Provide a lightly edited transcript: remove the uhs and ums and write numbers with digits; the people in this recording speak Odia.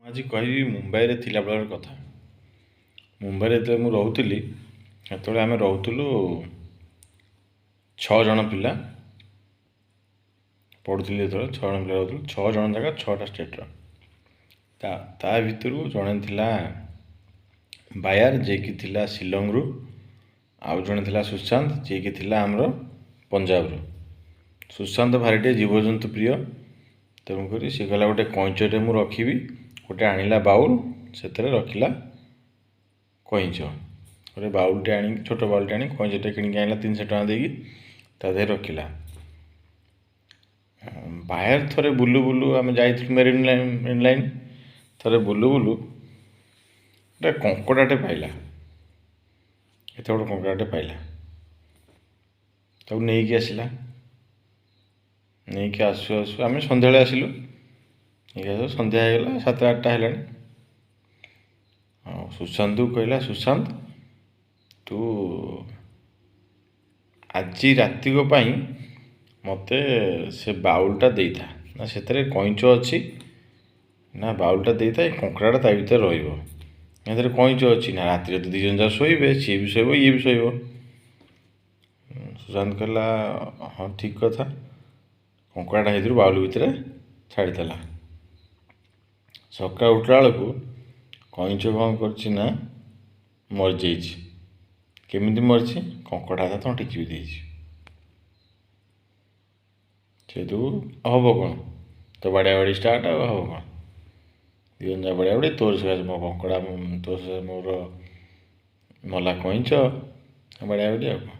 ଆଜି କହିବି ମୁମ୍ବାଇରେ ଥିଲାବେଳର କଥା। ମୁମ୍ବାଇରେ ଯେତେବେଳେ ମୁଁ ରହୁଥିଲି ସେତେବେଳେ ଆମେ ରହୁଥିଲୁ 6 ଜଣ ପିଲା। ପଢ଼ୁଥିଲି ଯେତେବେଳେ 6 ଜଣ ପିଲା ରହୁଥିଲୁ, 6 ଜଣ ଜାଗା 6ଟା ଷ୍ଟେଟ୍ର। ତା ଭିତରୁ ଜଣେ ଥିଲା ବାୟାର, ଯିଏକି ଥିଲା ଶିଲଂରୁ। ଆଉ ଜଣେ ଥିଲା ସୁଶାନ୍ତ, ଯିଏକି ଥିଲା ଆମର ପଞ୍ଜାବରୁ। ସୁଶାନ୍ତ ଭାରି ଟିକେ ଜୀବଜନ୍ତୁ ପ୍ରିୟ, ତେଣୁକରି ସେ କହିଲା ଗୋଟେ କଇଁଚଟେ ମୁଁ ରଖିବି। ଗୋଟେ ଆଣିଲା ବାଉଲ, ସେଥିରେ ରଖିଲା କଇଁଚ। ଗୋଟେ ବାଉଲଟେ ଆଣିକି, ଛୋଟ ବାଉଲଟେ ଆଣି କଇଁଚଟେ କିଣିକି ଆଣିଲା 300 ଟଙ୍କା ଦେଇକି, ତା ଦେହରେ ରଖିଲା। ବାୟାର ଥରେ ବୁଲୁ ବୁଲୁ, ଆମେ ଯାଇଥିଲୁ ମେରିନ୍ ଲାଇନ୍। ଥରେ ବୁଲୁ ବୁଲୁ ଗୋଟେ କଙ୍କଡ଼ାଟେ ପାଇଲା। ଏତେ ବଡ଼ କଙ୍କଡ଼ାଟେ ପାଇଲା, ତାକୁ ନେଇକି ଆସିଲା। ନେଇକି ଆସୁ ଆସୁ ଆମେ ସନ୍ଧ୍ୟାବେଳେ ଆସିଲୁ। ନେଇକି ଆସୁ ସନ୍ଧ୍ୟା ହେଇଗଲା, 7-8ଟା ହେଲାଣି। ଆଉ ସୁଶାନ୍ତକୁ କହିଲା, ସୁଶାନ୍ତ ତୁ ଆଜି ରାତିକ ପାଇଁ ମୋତେ ସେ ବାଉଲଟା ଦେଇଥା। ନା ସେଥିରେ କଇଁଚ ଅଛି, ନା ବାଉଲଟା ଦେଇଥା, ଏ କଙ୍କଡ଼ାଟା ତା ଭିତରେ ରହିବ। ଏଥିରେ କଇଁଚ ଅଛି, ନା ରାତିରେ ତ 2 ଜଣ ଯାକ ଶୋଇବେ, ସିଏ ବି ଶୋଇବ ଇଏ ବି ଶୋଇବ। ସୁଶାନ୍ତ କହିଲା ହଁ ଠିକ୍ କଥା। କଙ୍କଡ଼ାଟା ସେଇଥିରୁ ବାଉଲ ଭିତରେ ଛାଡ଼ିଦେଲା। ସକାଳୁ ଉଠିଲା ବେଳକୁ କଇଁଚ କ'ଣ କରିଛି ନା ମରିଯାଇଛି। କେମିତି ମରିଛି? କଙ୍କଡ଼ା ତା ତଣ୍ଟି ଚିପି ଦେଇଛି। ସେଠୁ ହବ କ'ଣ? ତ ବାଡ଼ିଆ ବାଡ଼ି ଷ୍ଟାର୍ଟ, ଆଉ ହବ କ'ଣ? 2 ଜଣ ଯାକ ବାଡ଼ିଆ ବାଡ଼ି, ତୋର ସକାଶେ ମୋ କଙ୍କଡ଼ା, ତୋର ସକାଶେ ମୋର ମଲା କଇଁଚ, ବାଡ଼ିଆ ବାଡ଼ି ଆଉ କ'ଣ।